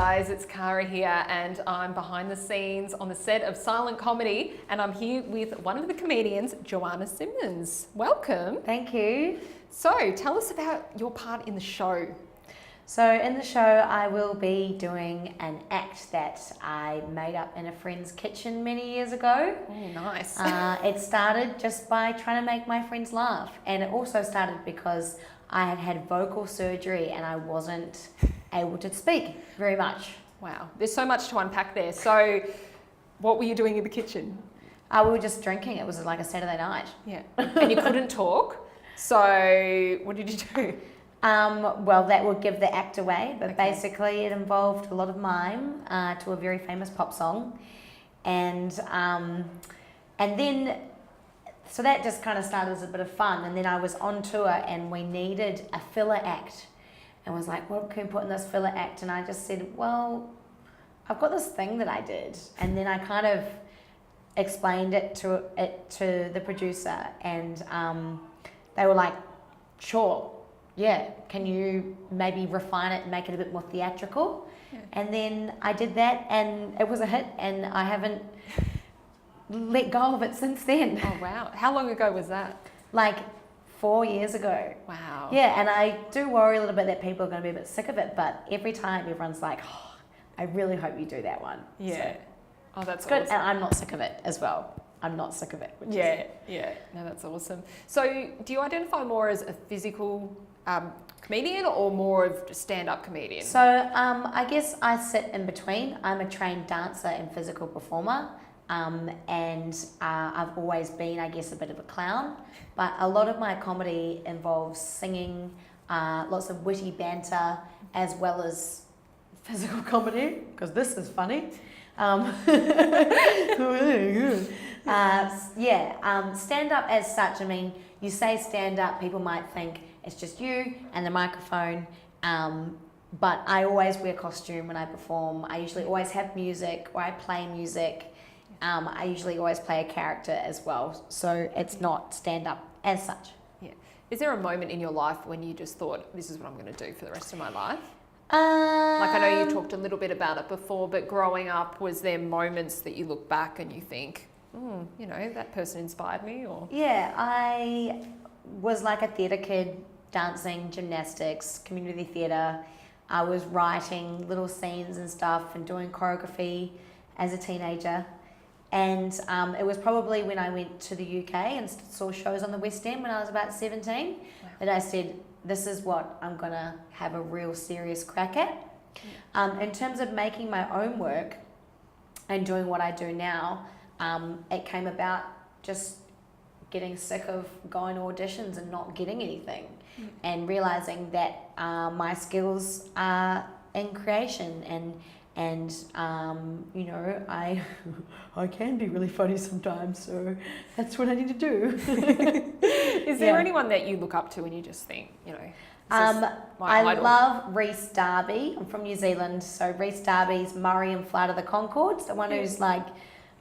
guys, it's Cara here and I'm behind the scenes on the set of Silent Comedy and I'm here with one of the comedians, Joana Simmons. Welcome. Thank you. So tell us about your part in the show. So in the show I will be doing an act that I made up in a friend's kitchen many years ago. Oh, nice. It started just by trying to make my friends laugh, and it also started because I had had vocal surgery and I wasn't able to speak very much. Wow, there's so much to unpack there. So what were you doing in the kitchen? We were just drinking. It was like a Saturday night. Yeah, and you couldn't talk. So what did you do? Well, that would give the act away, but Okay. basically it involved a lot of mime to a very famous pop song, and then so that just kind of started as a bit of fun. And then I was on tour and we needed a filler act, and was like, what can we put in this filler act? And I just said, well, I've got this thing that I did, and then I kind of explained it to the producer, and they were like, sure. Yeah, can you maybe refine it and make it a bit more theatrical? Yeah. And then I did that and it was a hit, and I haven't let go of it since then. Oh wow, how long ago was that? Like 4 years ago. Wow. Yeah, and I do worry a little bit that people are going to be a bit sick of it, but every time everyone's like, oh, I really hope you do that one. Yeah. So, Oh, that's good, awesome. and I'm not sick of it as well. I'm not sick of it. Which Yeah, is, yeah. No, that's awesome. So do you identify more as a physical comedian or more of a stand-up comedian? So I guess I sit in between. I'm a trained dancer and physical performer, and I've always been, I guess, a bit of a clown. But a lot of my comedy involves singing, lots of witty banter, as well as physical comedy, because this is funny. Stand-up as such, I mean, you say stand-up, people might think it's just you and the microphone, but I always wear costume when I perform. I usually always have music, or I play music. I usually always play a character as well, so it's not stand-up as such. Yeah. Is there a moment in your life when you just thought, this is what I'm going to do for the rest of my life? Like I know you talked a little bit about it before, but growing up, was there moments that you look back and you think, you know, that person inspired me? Or Yeah, I was like a theatre kid, dancing, gymnastics, community theatre. I was writing little scenes and stuff and doing choreography as a teenager. And it was probably when I went to the UK and saw shows on the West End when I was about 17 that I said, this is what I'm going to have a real serious crack at. In terms of making my own work and doing what I do now, it came about just getting sick of going to auditions and not getting anything, and realising that my skills are in creation, and you know, I can be really funny sometimes, so that's what I need to do. is there anyone that you look up to and you just think, you know, I love Rhys Darby. I'm from New Zealand, so Rhys Darby's Murray and Flight of the Conchords, the one who's like,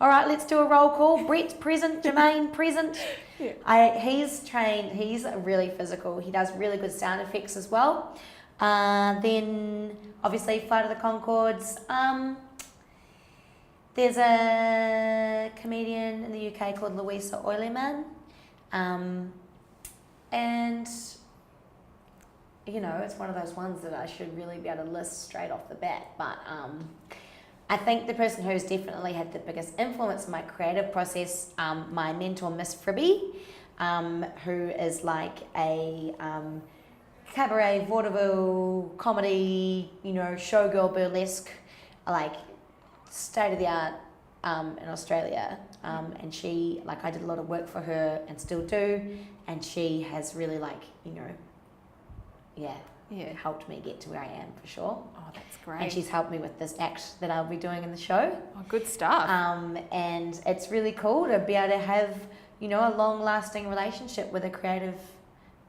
all right, let's do a roll call. Brett, present. Jermaine, present. Yeah. He's trained, he's really physical. He does really good sound effects as well. Then obviously Flight of the Conchords. There's a comedian in the UK called Louisa Oileman. And you know, it's one of those ones that I should really be able to list straight off the bat. But I think the person who's definitely had the biggest influence in my creative process, my mentor, Miss Fribby, who is like a cabaret, vaudeville, comedy, you know, showgirl, burlesque, like state-of-the-art in Australia. And she, like, I did a lot of work for her and still do, and she has really, like, you know, helped me get to where I am, for sure. Oh, that's great. And she's helped me with this act that I'll be doing in the show. Oh, good stuff. And it's really cool to be able to have, you know, a long-lasting relationship with a creative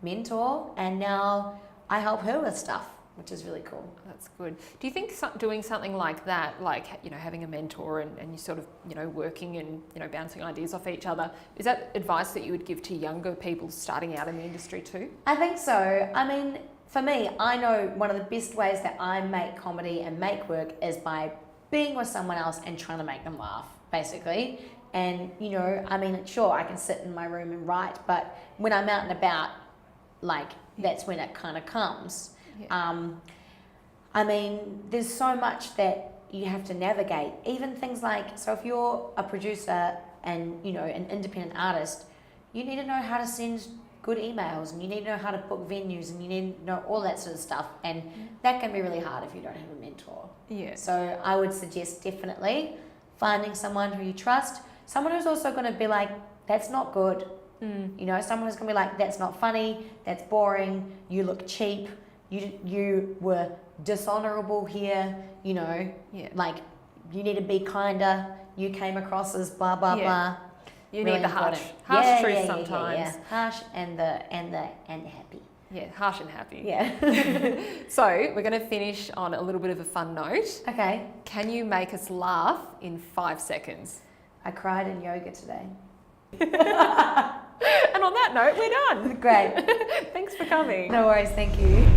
mentor, and now I help her with stuff, which is really cool. That's good. Do you think doing something like that, like, you know, having a mentor and you sort of, you know, working and, you know, bouncing ideas off each other, is that advice that you would give to younger people starting out in the industry too? I think so. I mean, for me, I know one of the best ways that I make comedy and make work is by being with someone else and trying to make them laugh, basically. And, you know, I mean, sure, I can sit in my room and write, but when I'm out and about, like, that's when it kind of comes. Yeah. I mean, there's so much that you have to navigate. Even things like, so if you're a producer and, you know, an independent artist, you need to know how to send good emails, and you need to know how to book venues, and you need to know all that sort of stuff. And that can be really hard if you don't have a mentor. Yeah. So I would suggest definitely finding someone who you trust, someone who's also going to be like, that's not good. You know, someone who's going to be like, that's not funny, that's boring, you look cheap, you were dishonorable here, you know, like, you need to be kinder, you came across as blah, blah, blah. You Really need the harsh important. truth sometimes. Yeah. Harsh and happy. Yeah, harsh and happy. Yeah. So we're going to finish on a little bit of a fun note. Okay. Can you make us laugh in 5 seconds? I cried in yoga today. And on that note, we're done. Great. Thanks for coming. No worries. Thank you.